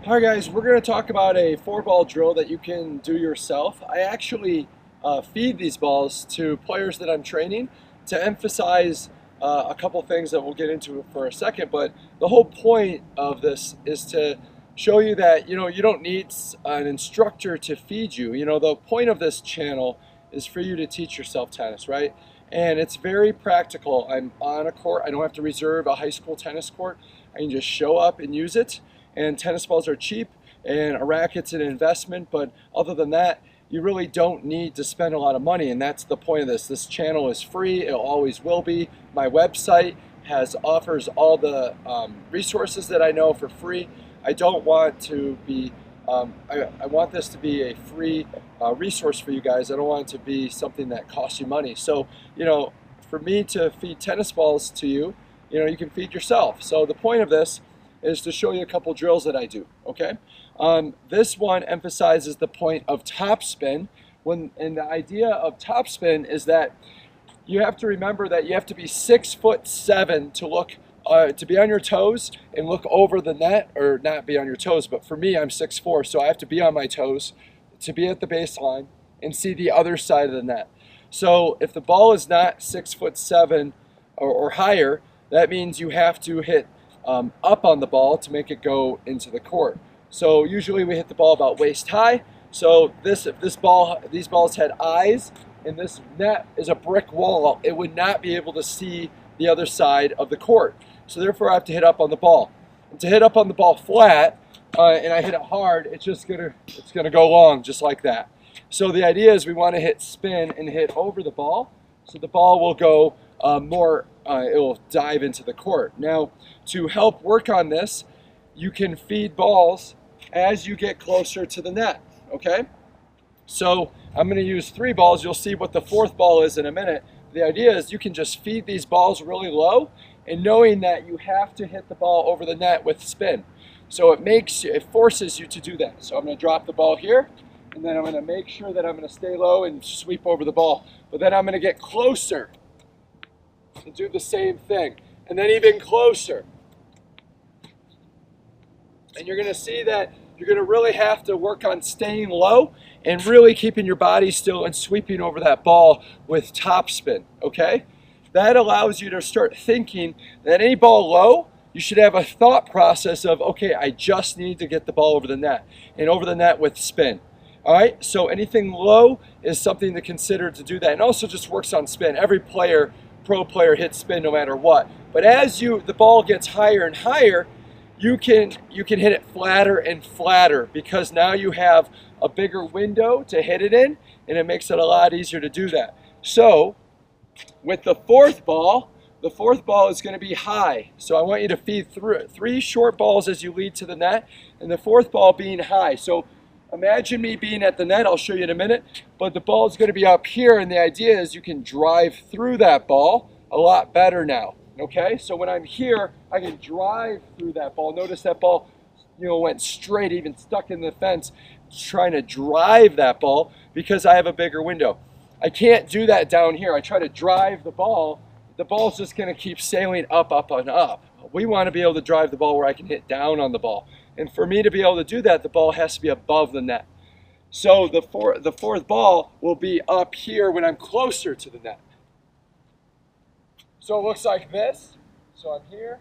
Hi guys, we're going to talk about a 4-ball drill that you can do yourself. I actually feed these balls to players that I'm training to emphasize a couple things that we'll get into for a second, but the whole point of this is to show you that you don't need an instructor to feed you. The point of this channel is for you to teach yourself tennis, right? And it's very practical. I'm on a court. I don't have to reserve a high school tennis court. I can just show up and use it. And tennis balls are cheap, and a racket's an investment, but other than that, you really don't need to spend a lot of money, and that's the point of this. This channel is free. It always will be. My website offers all the resources that I know for free. I don't want to be, I want this to be a free resource for you guys. I don't want it to be something that costs you money. So, for me to feed tennis balls to you, you can feed yourself. So the point of this is to show you a couple drills that I do, okay? This one emphasizes the point of topspin, and the idea of topspin is that you have to remember that you have to be 6'7" to look, to be on your toes and look over the net, or not be on your toes, but for me, I'm 6'4", so I have to be on my toes to be at the baseline and see the other side of the net. So if the ball is not 6'7" or higher, that means you have to hit up on the ball to make it go into the court. So usually we hit the ball about waist high. So if these balls had eyes and this net is a brick wall, it would not be able to see the other side of the court. So therefore I have to hit up on the ball. And to hit up on the ball flat, and I hit it hard, it's gonna go long just like that. So the idea is we want to hit spin and hit over the ball, so the ball will go it will dive into the court. Now, to help work on this, you can feed balls as you get closer to the net, okay? So I'm going to use 3 balls. You'll see what the 4th ball is in a minute. The idea is you can just feed these balls really low, and knowing that you have to hit the ball over the net with spin. So it forces you to do that. So I'm going to drop the ball here, and then I'm going to make sure that I'm going to stay low and sweep over the ball. But then I'm going to get closer and do the same thing, and then even closer. And you're going to see that you're going to really have to work on staying low and really keeping your body still and sweeping over that ball with topspin, okay? That allows you to start thinking that any ball low, you should have a thought process of, okay, I just need to get the ball over the net, and over the net with spin. All right, so anything low is something to consider to do that, and also just works on spin. Every pro player hits spin no matter what. But as the ball gets higher and higher, you can hit it flatter and flatter, because now you have a bigger window to hit it in, and it makes it a lot easier to do that. So with the 4th ball, the 4th ball is going to be high. So I want you to feed 3 short balls as you lead to the net, and the 4th ball being high. So imagine me being at the net, I'll show you in a minute, but the ball is going to be up here, and the idea is you can drive through that ball a lot better now, okay? So when I'm here, I can drive through that ball. Notice that ball, went straight, even stuck in the fence, trying to drive that ball because I have a bigger window. I can't do that down here. I try to drive the ball's just going to keep sailing up, up, and up. We want to be able to drive the ball where I can hit down on the ball. And for me to be able to do that, the ball has to be above the net. So the 4th ball will be up here when I'm closer to the net. So it looks like this. So I'm here,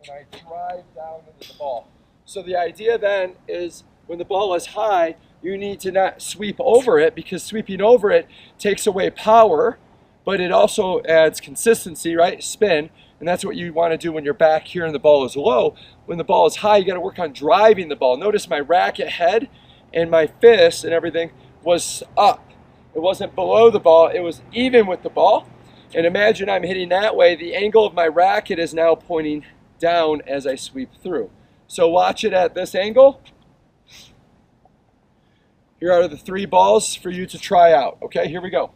and I drive down into the ball. So the idea then is when the ball is high, you need to not sweep over it, because sweeping over it takes away power, but it also adds consistency, right? Spin. And that's what you want to do when you're back here and the ball is low. When the ball is high, you got to work on driving the ball. Notice my racket head and my fist and everything was up. It wasn't below the ball, it was even with the ball. And imagine I'm hitting that way. The angle of my racket is now pointing down as I sweep through. So watch it at this angle. Here are the 3 balls for you to try out. Okay, here we go.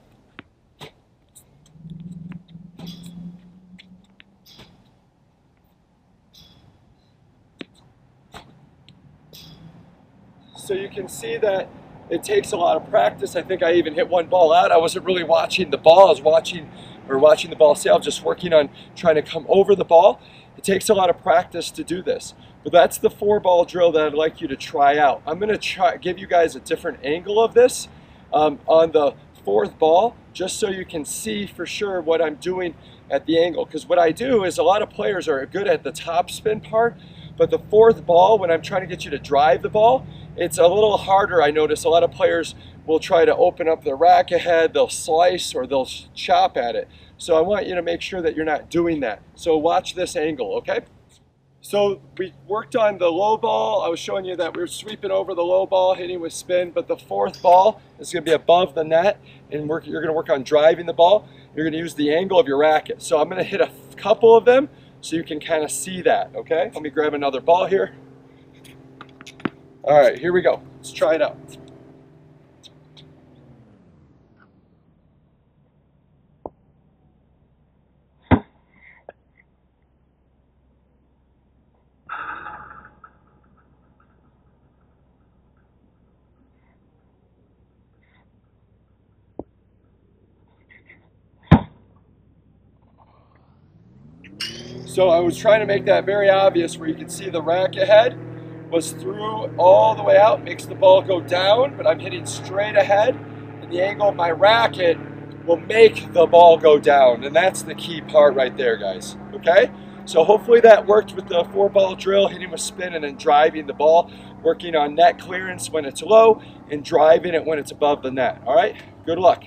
So you can see that it takes a lot of practice. I think I even hit 1 ball out. I wasn't really watching the ball. I was watching the ball sail, just working on trying to come over the ball. It takes a lot of practice to do this. But that's the 4-ball drill that I'd like you to try out. I'm going to give you guys a different angle of this on the 4th ball, just so you can see for sure what I'm doing at the angle. Because what I do is, a lot of players are good at the top spin part, but the 4th ball, when I'm trying to get you to drive the ball, it's a little harder. I notice a lot of players will try to open up the rack ahead, they'll slice or they'll chop at it. So I want you to make sure that you're not doing that. So watch this angle, okay? So we worked on the low ball. I was showing you that we were sweeping over the low ball, hitting with spin, but the 4th ball is going to be above the net, and you're going to work on driving the ball. You're going to use the angle of your racket. So I'm going to hit a couple of them so you can kind of see that, okay? Let me grab another ball here. All right, here we go. Let's try it out. So I was trying to make that very obvious, where you can see the rack ahead was through all the way out, makes the ball go down, but I'm hitting straight ahead, and the angle of my racket will make the ball go down, and that's the key part right there, guys, okay? So hopefully that worked with the 4-ball drill, hitting with spin and then driving the ball, working on net clearance when it's low and driving it when it's above the net, all right? Good luck.